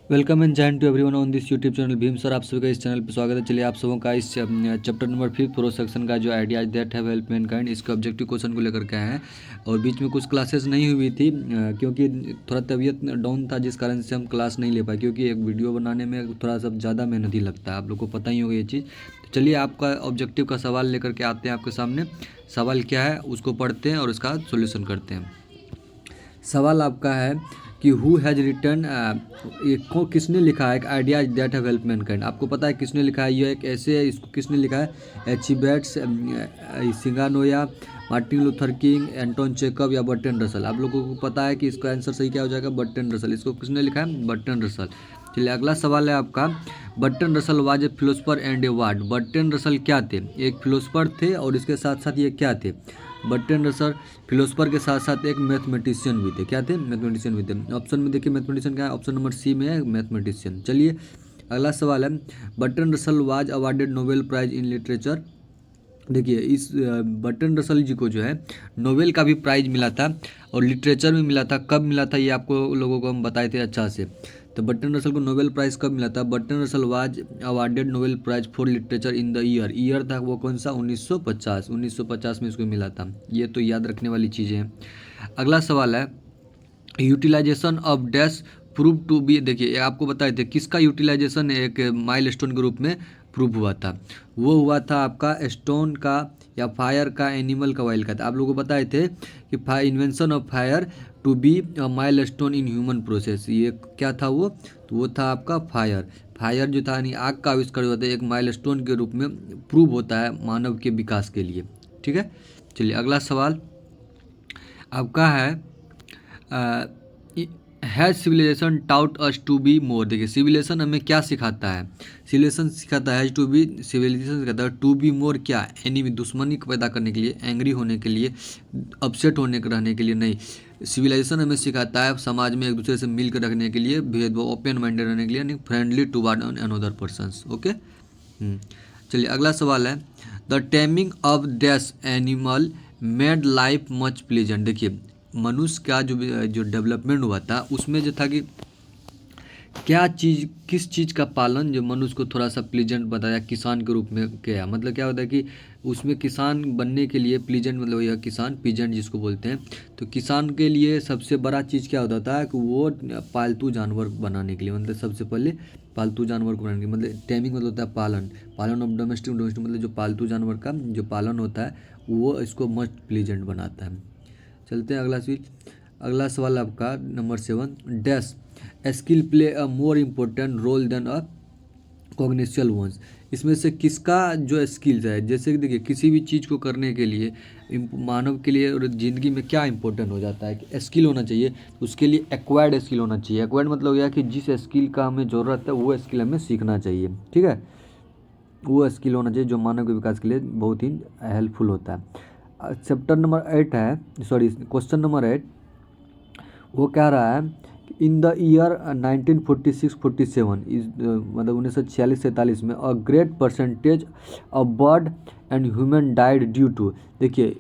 Welcome and join to everyone on this YouTube channel Bheem sir. आप सभी का इस चैनल पर स्वागत है। चलिए आप सबों का इस चैप्टर नंबर 5 प्रो सेक्शन का जो ideas that have help Mankind इसके ऑब्जेक्टिव क्वेश्चन को लेकर के आए हैं। और बीच में कुछ क्लासेस नहीं हुई थी क्योंकि थोड़ा तबीयत डाउन था, जिस कारण से हम क्लास नहीं ले पाए, क्योंकि एक वीडियो बनाने में थोड़ा सा ज़्यादा मेहनत ही लगता है, आप लोग को पता ही होगा ये चीज़। तो चलिए आपका ऑब्जेक्टिव का सवाल लेकर के आते हैं आपके सामने। सवाल क्या है उसको पढ़ते हैं और उसका सोल्यूशन करते हैं। सवाल आपका है कि हु हैज़ रिटर्न, को किसने लिखा है एक ideas that have help Mankind. आपको पता है किसने लिखा है, यह एक ऐसे है, इसको किसने लिखा है? एचिबेट्स, सिंगानोया, Martin Luther King, Anton Chekhov या बर्टन रसल। आप लोगों को पता है कि इसका आंसर सही क्या हो जाएगा? Burton Russell. इसको किसने लिखा है? Burton Russell. चलिए अगला सवाल है आपका, Burton Russell was a philosopher and A ward. Burton Russell क्या थे? एक फिलोसफर थे और इसके साथ साथ ये क्या थे? बर्टन रसल फिलोसफर के साथ साथ एक मैथमेटिशियन भी थे। क्या थे? मैथमेटिशियन भी थे। ऑप्शन में देखिए मैथमेटिशियन क्या है, ऑप्शन नंबर सी में है मैथमेटिशियन। चलिए अगला सवाल है, Burton Russell was awarded Nobel prize in literature. देखिए इस बर्टन रसल जी को जो है नोबेल का भी प्राइज मिला था और लिटरेचर में मिला था। कब मिला था ये आपको लोगों को हम बताए थे अच्छा से। तो बर्टन रसल को नोबेल प्राइज़ कब मिला था? Burton Russell was awarded Nobel prize for literature in the year था वो कौन सा? 1950। 1950 में इसको मिला था। ये तो याद रखने वाली चीज़ें हैं। अगला सवाल है, utilisation of dash prove to be. देखिए ये आपको बताए थे किसका यूटिलाइजेशन एक माइलस्टोन के रूप में प्रूव हुआ था। वो हुआ था आपका स्टोन का या फायर का, एनिमल का, ऑयल का था। आप लोगों को बताए थे कि invention of fire to be milestone in human process. ये क्या था वो? तो वो था आपका फायर। फायर जो था यानी आग का आविष्कार हुआ था, एक माइलस्टोन के रूप में प्रूव होता है मानव के विकास के लिए। ठीक है। चलिए अगला सवाल आपका है, has civilisation taught us to be more. देखिए सिविलाइजेशन हमें क्या सिखाता है? सिविलाइजेशन सिखाता है टू बी, सिविलाइजेशन सिखाता है टू बी मोर क्या? एनिमी, दुश्मनी को पैदा करने के लिए, एंग्री होने के लिए, अपसेट होने के रहने के लिए नहीं। सिविलाइजेशन हमें सिखाता है समाज में एक दूसरे से मिल कर रखने के लिए, भेदभाव ओपन माइंडेड रहने के लिए, यानी friendly toward another persons. Okay. चलिए अगला सवाल है, the taming of this animal made life much pleasant. देखिए मनुष्य का जो डेवलपमेंट हुआ था उसमें जो था कि क्या चीज़, किस चीज़ का पालन जो मनुष्य को थोड़ा सा प्लीजेंट बताया, किसान के रूप में किया। मतलब क्या होता है कि उसमें किसान बनने के लिए, प्लीजेंट मतलब यह किसान, पीजेंट जिसको बोलते हैं, तो किसान के लिए सबसे बड़ा चीज़ क्या होता था कि वो पालतू जानवर बनाने के लिए, मतलब सबसे पहले पालतू जानवर को बनाने के लिए, मतलब टेमिंग मतलब होता है पालन। पालन ऑफ डोमेस्टिक, डोमेस्टिक मतलब जो पालतू जानवर का जो पालन होता है वो इसको मच प्लीजेंट बनाता है। चलते हैं अगला चीज। अगला सवाल आपका number 7, dash skill play a more important role than a cognitive ones. इसमें से किसका जो स्किल्स है, जैसे कि देखिए किसी भी चीज़ को करने के लिए मानव के लिए और ज़िंदगी में क्या इंपॉर्टेंट हो जाता है कि स्किल होना चाहिए। उसके लिए एक्वायर्ड स्किल होना चाहिए। एक्वायर्ड मतलब हो गया कि जिस स्किल का हमें ज़रूरत है वो स्किल हमें सीखना चाहिए। ठीक है, वो स्किल होना चाहिए जो मानव के विकास के लिए बहुत ही हेल्पफुल होता है। चैप्टर नंबर 8 है, सॉरी क्वेश्चन नंबर 8, वो कह रहा है इन द ईयर 1946-47 इस मतलब 1946-47 में a great percentage of bird and human died due to. देखिए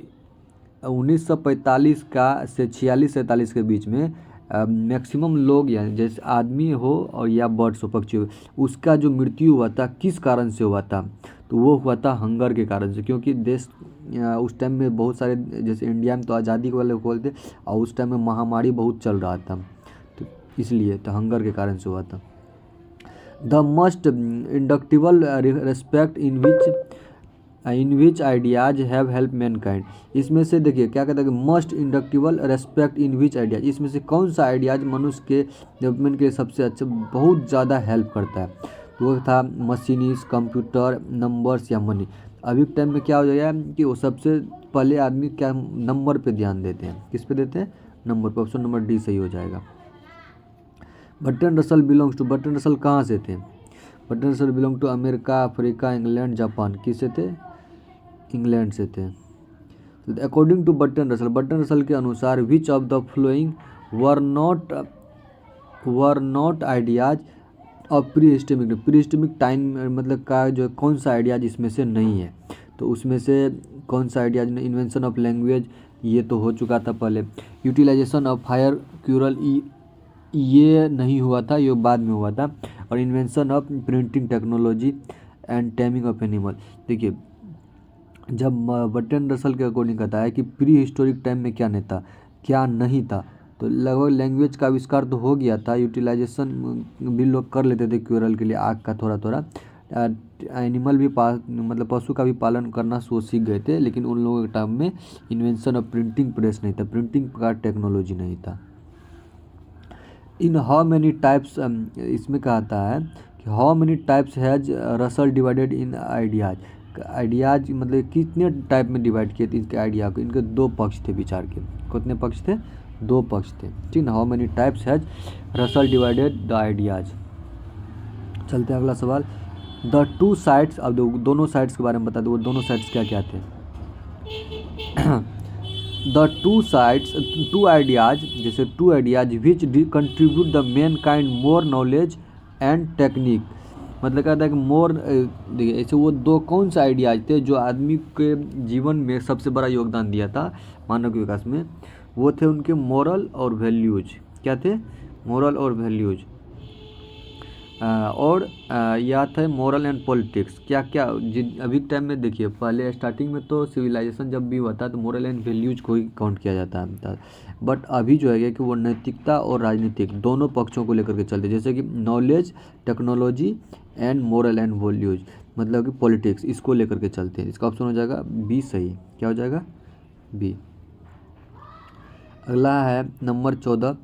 1945 का से 46-47 के बीच में मैक्सिमम लोग या जैसे आदमी हो और या बर्ड्स हो, पक्षी हो, उसका जो मृत्यु हुआ था किस कारण से हुआ था? तो वो हुआ था हंगर के कारण से। क्योंकि देश उस टाइम में बहुत सारे, जैसे इंडिया में तो आज़ादी के वाले बोलते, और उस टाइम में महामारी बहुत चल रहा था, तो इसलिए तो हंगर के कारण से हुआ था। The most indubitable respect in which ideas have help mankind. इसमें से देखिए क्या कहता है कि most indubitable respect in which ideas, इसमें से कौन सा आइडियाज मनुष्य के डेवलपमेंट के लिए सबसे अच्छा, बहुत ज़्यादा हेल्प करता है? तो वो था मशीनिस्ट, कंप्यूटर, नंबर्स या मनी। अभी के टाइम में क्या हो जाएगा कि वो सबसे पहले आदमी क्या नंबर पे ध्यान देते हैं। किस पे देते हैं? नंबर पे। ऑप्शन नंबर डी सही हो जाएगा। Burton Russell belongs to, Burton Russell कहाँ से थे? Burton Russell belong to America, Africa, England, Japan. किससे थे? इंग्लैंड से थे। अकॉर्डिंग टू बर्टन रसल के अनुसार which of the following were not ideas of prehistoric time, मतलब का जो कौन सा आइडियाज इसमें से नहीं है? तो उसमें से कौन सा आइडियाज ने? इन्वेंशन ऑफ लैंग्वेज, ये तो हो चुका था पहले। यूटिलाइजेशन ऑफ फायर, क्यूरल ये नहीं हुआ था, ये बाद में हुआ था। और invention of printing technology and taming of animal. देखिए, जब बर्ट्रैंड रसल के अकॉर्डिंग कहता है कि प्री हिस्टोरिक टाइम में क्या नहीं था, क्या नहीं था, तो लगभग लैंग्वेज का आविष्कार तो हो गया था, यूटिलाइजेशन भी लोग कर लेते थे क्यूरल के लिए आग का थोड़ा थोड़ा। एनिमल भी मतलब पशु का भी पालन करना सीख गए थे, लेकिन उन लोगों के टाइम में इन्वेंशन ऑफ प्रिंटिंग प्रेस नहीं था, प्रिंटिंग का टेक्नोलॉजी नहीं था। इन हाउ मैनी टाइप्स, इसमें कहता है कि how many types has Russell divided in ideas. Ideas मतलब कितने टाइप में डिवाइड किए थे इनके आइडिया को। इनके दो पक्ष थे विचार के। कितने पक्ष थे? दो पक्ष थे, ठीक ना। How many types has Russell divided the ideas. चलते हैं अगला सवाल। द टू साइड्स, अब दोनों साइड्स के बारे में बता दो, वो दोनों साइड्स क्या क्या थे। The two sides, two ideas, जैसे two ideas which contribute the mankind more knowledge and technique. मतलब कहता है कि मोर, देखिए ऐसे वो दो कौन से आइडियाज थे जो आदमी के जीवन में सबसे बड़ा योगदान दिया था मानव के विकास में। वो थे उनके मोरल और वैल्यूज। क्या थे? मोरल और वैल्यूज। और या था मोरल एंड पॉलिटिक्स। क्या क्या अभी के टाइम में देखिए, पहले स्टार्टिंग में तो सिविलाइजेशन जब भी हुआ था तो मोरल एंड वैल्यूज को ही काउंट किया जाता था। बट अभी जो है कि वो नैतिकता और राजनीतिक दोनों पक्षों को लेकर के चलते, जैसे कि knowledge, technology and moral and values, मतलब कि पॉलिटिक्स, इसको लेकर के चलते हैं। इसका ऑप्शन हो जाएगा बी सही। क्या हो जाएगा? बी। अगला है number 14।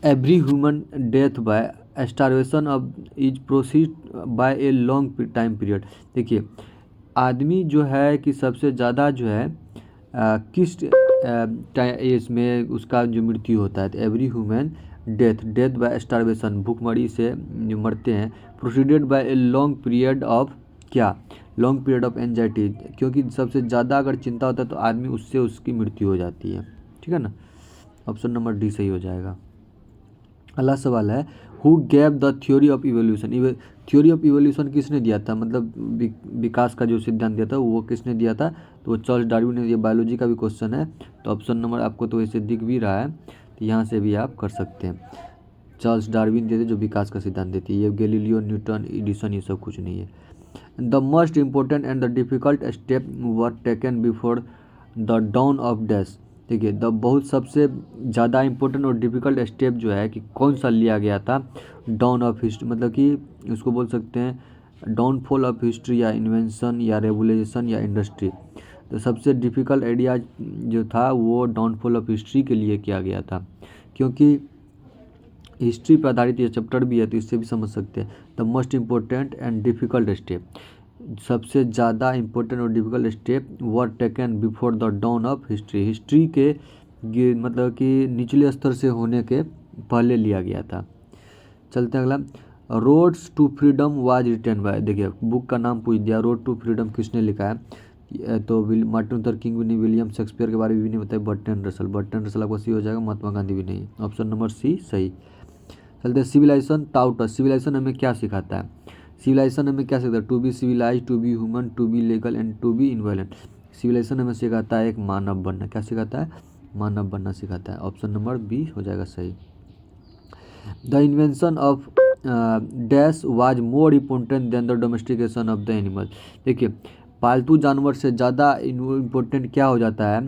Every human death by starvation of is proceed bye a long time period. देखिए, आदमी जो है कि सबसे ज़्यादा जो है किस एज में उसका जो मृत्यु होता है। तो every human death by starvation, भूखमरी से जो मरते हैं, preceded by a long period of, क्या? Long period of anxiety. क्योंकि सबसे ज़्यादा अगर चिंता होता है तो आदमी उससे उसकी मृत्यु हो जाती है, ठीक है ना। ऑप्शन नंबर डी सही हो जाएगा। अगला सवाल है, who gave the theory of evolution. Theory of evolution किसने दिया था, मतलब विकास का जो सिद्धांत दिया था वो किसने दिया था? तो वो चार्ल्स डार्विन ने। ये बायोलॉजी का भी क्वेश्चन है, तो ऑप्शन नंबर आपको तो ऐसे दिख भी रहा है, तो यहाँ से भी आप कर सकते हैं। चार्ल्स डार्विन देते जो विकास का सिद्धांत देती है। ये गैलीलियो, न्यूटन, एडिसन, ये सब कुछ नहीं है। The most important and the difficult step were taken before the down of dash. देखिए, द बहुत सबसे ज़्यादा इम्पोर्टेंट और डिफ़िकल्ट स्टेप जो है कि कौन सा लिया गया था डाउन ऑफ हिस्ट्री, मतलब कि उसको बोल सकते हैं डाउनफॉल ऑफ हिस्ट्री या इन्वेंशन या रेवोल्यूशन या इंडस्ट्री। तो सबसे डिफ़िकल्ट आइडिया जो था वो डाउनफॉल ऑफ हिस्ट्री के लिए किया गया था, क्योंकि हिस्ट्री पर आधारित ये चैप्टर भी है, तो इससे भी समझ सकते हैं। The most important and difficult step, सबसे ज़्यादा इम्पोर्टेंट और difficult step were taken before the down of history. History के मतलब कि निचले स्तर से होने के पहले लिया गया था। चलते हैं अगला। Roads to freedom was written by. देखिए, बुक का नाम पूछ दिया, रोड टू फ्रीडम किसने लिखा है? तो मार्टिन लूथर किंग भी नहीं, विलियम शेक्सपियर के बारे में भी नहीं बताया, बर्ट्रैंड रसल। बर्ट्रैंड रसल आपको सी हो जाएगा, महात्मा गांधी भी नहीं। ऑप्शन नंबर सी सही। चलते हैं सिविलाइजेशन टाउट अस। सिविलाइजेशन हमें क्या सिखाता है? सिविलाइजेशन हमें क्या सिखाता है? To be civilize, to be human, to be legal and to be nonviolent. Civilization हमें सिखाता है एक मानव बनना। क्या सिखाता है? मानव बनना सिखाता है। ऑप्शन नंबर बी हो जाएगा सही। The invention of dash was more important then the domestication of the animal. देखिए, पालतू जानवर से ज़्यादा इम्पोर्टेंट क्या हो जाता है?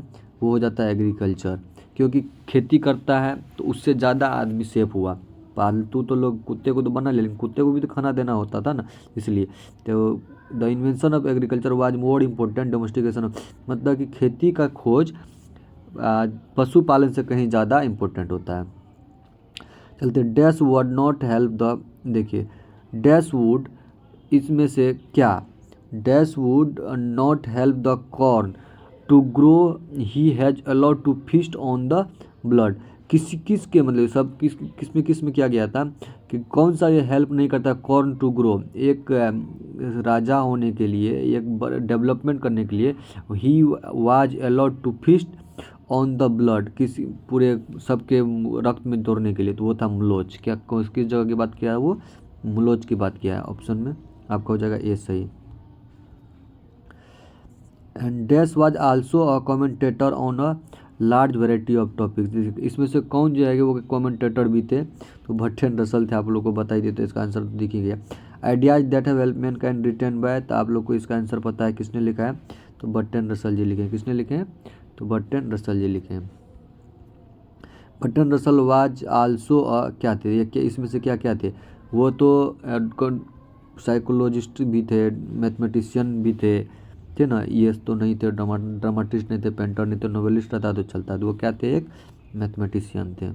वो हो जाता है एग्रीकल्चर, क्योंकि खेती करता है तो उससे ज़्यादा आदमी सेफ हुआ। पालतू तो लोग कुत्ते को तो बना ले, लेकिन कुत्ते को भी तो खाना देना होता था ना, इसलिए। तो the invention of agriculture was more important domestication of, मतलब कि खेती का खोज पशुपालन से कहीं ज़्यादा इम्पोर्टेंट होता है। चलते dash would not help the, देखिए डैश वुड, इसमें से क्या? Dash would not help the corn to grow, he has allowed to feast on the blood. किस के मतलब सब किस में किया गया था कि कौन सा ये हेल्प नहीं करता कॉर्न टू ग्रो? एक राजा होने के लिए, एक डेवलपमेंट करने के लिए, he was allowed to feast on the blood, किसी पूरे सबके रक्त में दौड़ने के लिए, तो वो था मुलोच। क्या किस जगह की बात किया है? वो मुलोच की बात किया है। ऑप्शन में आपका हो जाएगा ए सही। And dash was also a commentator on a large variety of topics. इसमें से कौन जो है वो कमेंटेटर भी थे, तो बर्ट्रैंड रसल थे। आप लोग को बता ही देते, इसका आंसर तो दिख ही गया। Ideas that have helped mankind written by, तो आप लोग को इसका आंसर पता है किसने लिखा है, तो बर्ट्रैंड रसल जी लिखे हैं। किसने लिखे हैं, तो बर्ट्रैंड रसल जी लिखे हैं। बर्ट्रैंड रसल वाज आल्सो क्या थे, ये इसमें से क्या क्या थे, वो तो साइकोलॉजिस्ट भी थे, मैथमेटिशियन भी थे ना। ये तो नहीं थे, ड्रामाटिस्ट नहीं थे, पेंटर नहीं थे, नोवेलिस्ट रहता तो चलता, तो वो क्या थे, एक मैथमेटिशियन थे।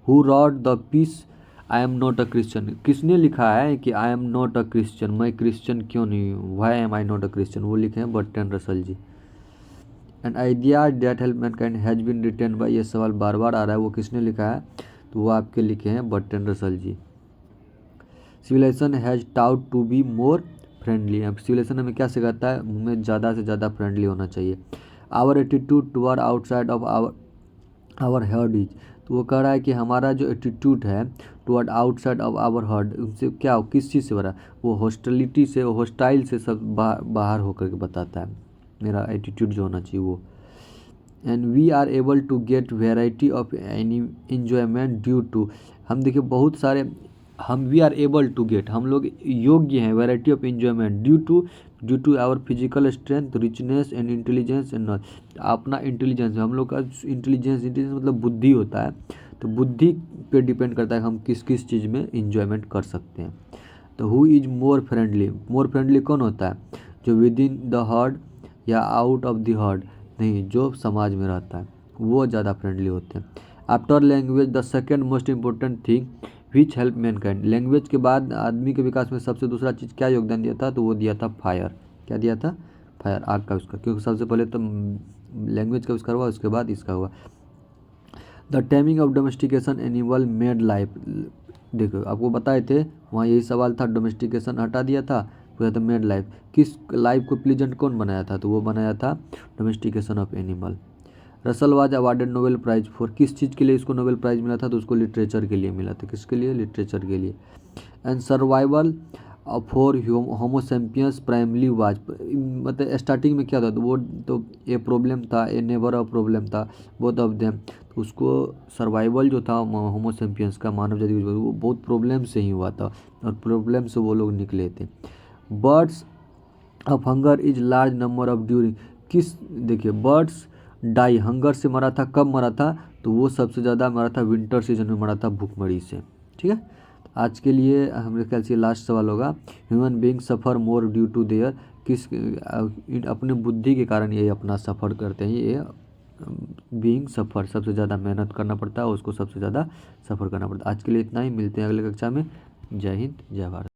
Who wrote the piece I am not a Christian, किसने लिखा है कि I am not a Christian, मैं क्रिश्चियन क्यों नहीं हूँ, why am I not a Christian, वो लिखे हैं Bertrand Russell ji. And idea that help mankind has been written by, ये सवाल बार बार आ रहा है, वो किसने लिखा है, तो वो आपके लिखे हैं Bertrand Russell ji. Civilisation has taught to be more friendly, अब सिविलाइजेशन हमें क्या सिखाता है, हमें ज़्यादा से ज़्यादा फ्रेंडली होना चाहिए। Our attitude toward outside of our herd is, तो वो कह रहा है कि हमारा जो एटीट्यूड है toward outside of our herd, उनसे क्या किस चीज़ से भरा, वो हॉस्टिलिटी से, हॉस्टाइल से सब बाहर होकर के बताता है, मेरा एटीट्यूड जो होना चाहिए वो। And we are able to get variety of any enjoyment due to, हम देखिए बहुत सारे, हम we are able to get, हम लोग योग्य हैं variety of enjoyment due to our physical strength, richness and intelligence and knowledge, अपना इंटेलिजेंस, हम लोग का इंटेलिजेंस मतलब बुद्धि होता है, तो बुद्धि पे डिपेंड करता है हम किस किस चीज़ में इंजॉयमेंट कर सकते हैं। तो हु इज़ मोर फ्रेंडली कौन होता है, जो विद इन द हर्ड या आउट ऑफ द हर्ड, नहीं, जो समाज में रहता है वो ज़्यादा फ्रेंडली होते हैं। After language the second most important thing which help Mankind, language के बाद आदमी के विकास में सबसे दूसरा चीज़ क्या योगदान दिया था, तो वो दिया था फायर। क्या दिया था, फायर, आग का उसका, क्योंकि सबसे पहले तो लैंग्वेज का आविष्कार हुआ, उसके बाद इसका हुआ। The taming of domestication animal made life, देखो आपको बताए थे वहाँ यही सवाल था, डोमेस्टिकेशन हटा दिया था, पूरा था मेड लाइफ, किस लाइफ को प्लीजेंट कौन बनाया था, तो वो बनाया था domestication of animal. Russell was awarded Nobel prize for, किस चीज़ के लिए इसको नोबेल प्राइज़ मिला था, तो उसको लिटरेचर के लिए मिला था, किसके लिए, लिटरेचर के लिए। And survival for homo sapiens primarily was, मतलब स्टार्टिंग में क्या था, तो वो तो ए प्रॉब्लम था, ए नेवर अ प्रॉब्लम था, बोथ ऑफ देम, तो उसको सर्वाइवल जो था होमोसेम्पियंस का, मानव जाति, वो बहुत प्रॉब्लम से ही हुआ था, और प्रॉब्लम से वो लोग निकले थे। Birds of hunger is large number of during, किस, देखिए बर्ड्स डाई हंगर से मरा था, कब मरा था, तो वो सबसे ज़्यादा मरा था विंटर सीजन में मरा था, भूखमरी से। ठीक है, आज के लिए हमारे ख्याल से लास्ट सवाल होगा, human being suffer more due to their, किस अपने बुद्धि के कारण ये अपना सफ़र करते हैं, ये बीइंग सफ़र, सबसे ज़्यादा मेहनत करना पड़ता है, उसको सबसे ज़्यादा सफ़र करना पड़ता है। आज के लिए इतना ही, मिलते हैं अगले कक्षा में। जय हिंद, जय भारत।